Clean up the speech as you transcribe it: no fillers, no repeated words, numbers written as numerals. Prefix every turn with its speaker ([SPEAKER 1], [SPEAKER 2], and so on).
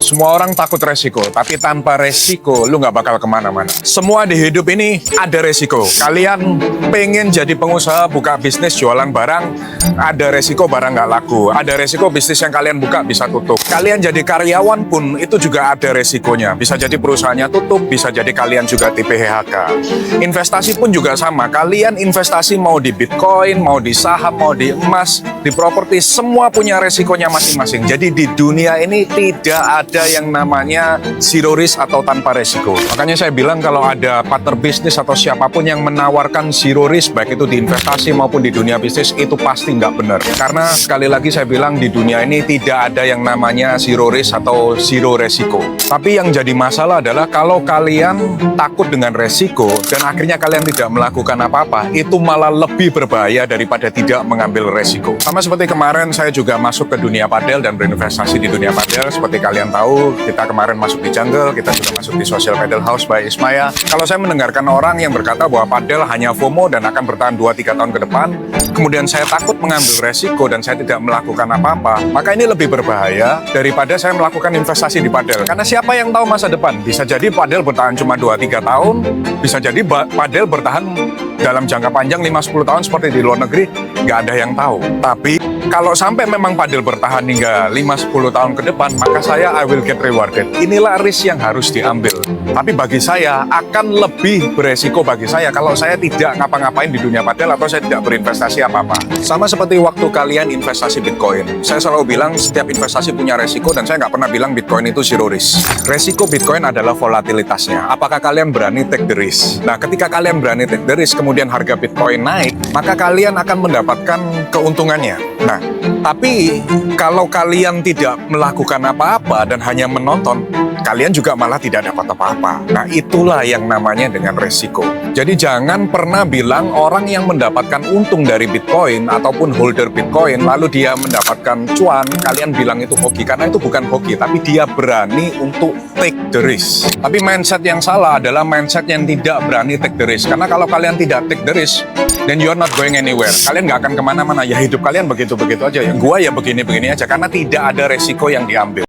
[SPEAKER 1] Semua orang takut resiko, tapi tanpa resiko lu nggak bakal kemana-mana. Semua di hidup ini ada resiko. Kalian pengen jadi pengusaha, buka bisnis, jualan barang, ada resiko barang nggak laku. Ada resiko bisnis yang kalian buka bisa tutup. Kalian jadi karyawan pun itu juga ada resikonya. Bisa jadi perusahaannya tutup, bisa jadi kalian juga di PHK. Investasi pun juga sama. Kalian investasi mau di Bitcoin, mau di saham, mau di emas, di properti, semua punya resikonya masing-masing. Jadi di dunia ini tidak ada yang namanya zero risk atau tanpa resiko. Makanya saya bilang kalau ada partner bisnis atau siapapun yang menawarkan zero risk, baik itu di investasi maupun di dunia bisnis, itu pasti nggak benar. Karena sekali lagi saya bilang di dunia ini tidak ada yang namanya zero risk atau zero resiko. Tapi yang jadi masalah adalah kalau kalian takut dengan resiko dan akhirnya kalian tidak melakukan apa-apa, itu malah lebih berbahaya daripada tidak mengambil resiko. Sama seperti kemarin saya juga masuk ke dunia padel dan berinvestasi di dunia padel. Seperti kalian tahu, kita kemarin masuk di Jungle, kita juga masuk di Social Padel House by Ismaya. Kalau saya mendengarkan orang yang berkata bahwa padel hanya FOMO dan akan bertahan 2-3 tahun ke depan, kemudian saya takut mengambil resiko dan saya tidak melakukan apa-apa, maka ini lebih berbahaya daripada saya melakukan investasi di padel. Karena siapa yang tahu masa depan? Bisa jadi padel bertahan cuma 2-3 tahun, bisa jadi padel bertahan dalam jangka panjang 5-10 tahun seperti di luar negeri, nggak ada yang tahu. Tapi kalau sampai memang padel bertahan hingga 5-10 tahun ke depan, maka I will get rewarded. Inilah risk yang harus diambil. Tapi bagi saya, akan lebih beresiko bagi saya kalau saya tidak ngapa-ngapain di dunia padel atau saya tidak berinvestasi apa-apa. Sama seperti waktu kalian investasi Bitcoin. Saya selalu bilang setiap investasi punya resiko dan saya nggak pernah bilang Bitcoin itu zero risk. Resiko Bitcoin adalah volatilitasnya. Apakah kalian berani take the risk? Nah, ketika kalian berani take the risk, kemudian harga Bitcoin naik, maka kalian akan mendapatkan keuntungannya. Nah, tapi kalau kalian tidak melakukan apa-apa dan hanya menonton, kalian juga malah tidak dapat apa-apa. Nah, itulah yang namanya dengan resiko. Jadi jangan pernah bilang orang yang mendapatkan untung dari Bitcoin ataupun holder Bitcoin, lalu dia mendapatkan cuan, kalian bilang itu hoki. Karena itu bukan hoki, tapi dia berani untuk take the risk. Tapi mindset yang salah adalah mindset yang tidak berani take the risk. Karena kalau kalian tidak take the risk, then you're not going anywhere. Kalian nggak akan kemana-mana. Ya hidup kalian begitu-begitu aja. Ya gua ya begini-begini aja. Karena tidak ada resiko yang diambil.